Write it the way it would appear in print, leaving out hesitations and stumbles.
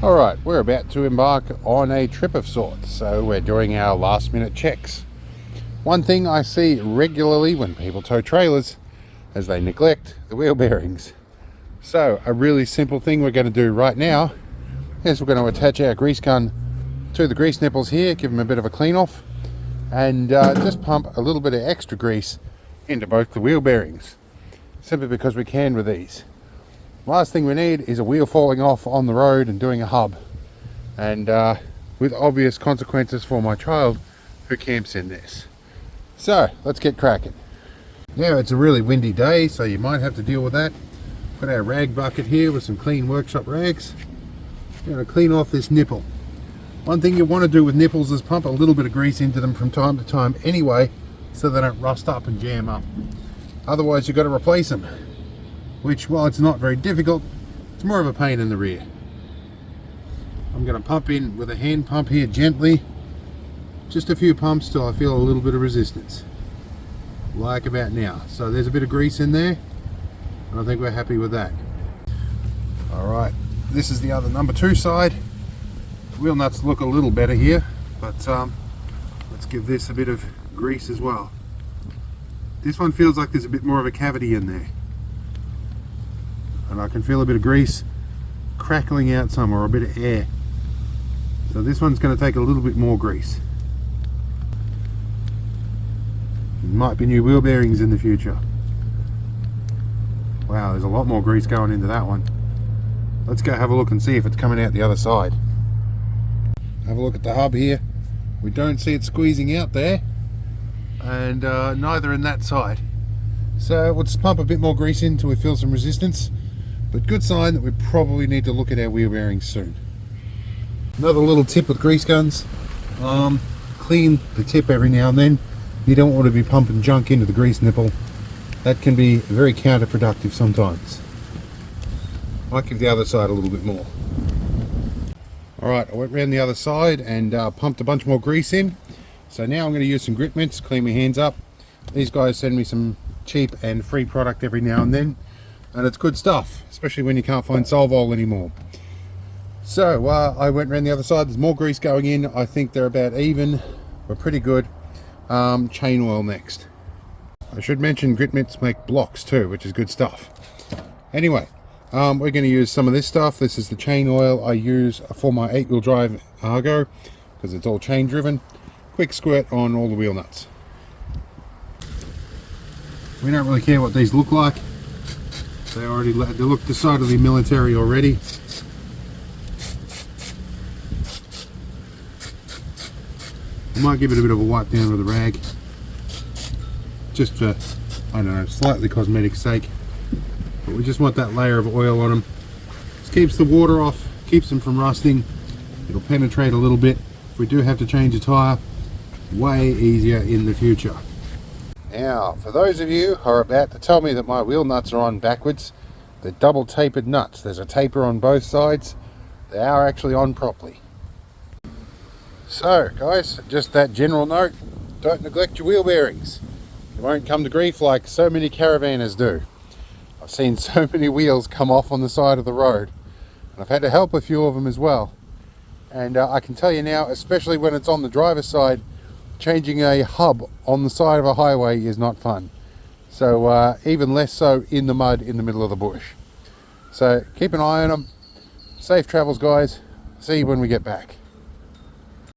Alright, we're about to embark on a trip of sorts, so we're doing our last minute checks. One thing I see regularly when people tow trailers is they neglect the wheel bearings. So a really simple thing we're going to do right now is we're going to attach our grease gun to the grease nipples here, give them a bit of a clean off, and just pump a little bit of extra grease into both the wheel bearings, simply because we can with these. Last thing we need is a wheel falling off on the road and doing a hub, and with obvious consequences for my child who camps in this. So let's get cracking. Now it's a really windy day, so you might have to deal with that. Put our rag bucket here with some clean workshop rags. We're going to clean off this nipple. One thing you want to do with nipples is pump a little bit of grease into them from time to time anyway, so they don't rust up and jam up. Otherwise you've got to replace them, which, while it's not very difficult, it's more of a pain in the rear. I'm going to pump in with a hand pump here gently, just a few pumps till I feel a little bit of resistance, like about now. So there's a bit of grease in there, and I think we're happy with that. Alright, this is the other number 2 side. Wheel nuts look a little better here, but let's give this a bit of grease as well. This one feels like there's a bit more of a cavity in there, and I can feel a bit of grease crackling out some, or a bit of air. So this one's going to take a little bit more grease. Might be new wheel bearings in the future. Wow, there's a lot more grease going into that one. Let's go have a look and see if it's coming out the other side. Have a look at the hub here. We don't see it squeezing out there, and neither in that side. So we'll just pump a bit more grease in until we feel some resistance. But good sign that we probably need to look at our wheel bearings soon. Another little tip with grease guns, clean the tip every now and then. You don't want to be pumping junk into the grease nipple. That can be very counterproductive sometimes. Might give the other side a little bit more. Alright, I went around the other side and pumped a bunch more grease in. So now I'm going to use some grit mints, clean my hands up. These guys send me some cheap and free product every now and then, and it's good stuff, especially when you can't find Solvol anymore. So I went around the other side. There's more grease going in. I think they're about even. We're pretty good. Chain oil next. I should mention grit mints make blocks too, which is good stuff. Anyway, we're going to use some of this stuff. This is the chain oil I use for my 8-wheel drive Argo, because it's all chain driven. Quick squirt on all the wheel nuts. We don't really care what these look like. They look decidedly military already. I might give it a bit of a wipe down with a rag, just for, I don't know, slightly cosmetic sake. But we just want that layer of oil on them. This keeps the water off, keeps them from rusting. It'll penetrate a little bit. If we do have to change a tyre, way easier in the future. Now, for those of you who are about to tell me that my wheel nuts are on backwards, they're double tapered nuts. There's a taper on both sides. They are actually on properly. So guys, just that general note, don't neglect your wheel bearings. You won't come to grief like so many caravanners do. I've seen so many wheels come off on the side of the road, and I've had to help a few of them as well. And I can tell you now, especially when it's on the driver's side, changing a hub on the side of a highway is not fun. So even less so in the mud in the middle of the bush. So keep an eye on them. Safe travels, guys. See you when we get back.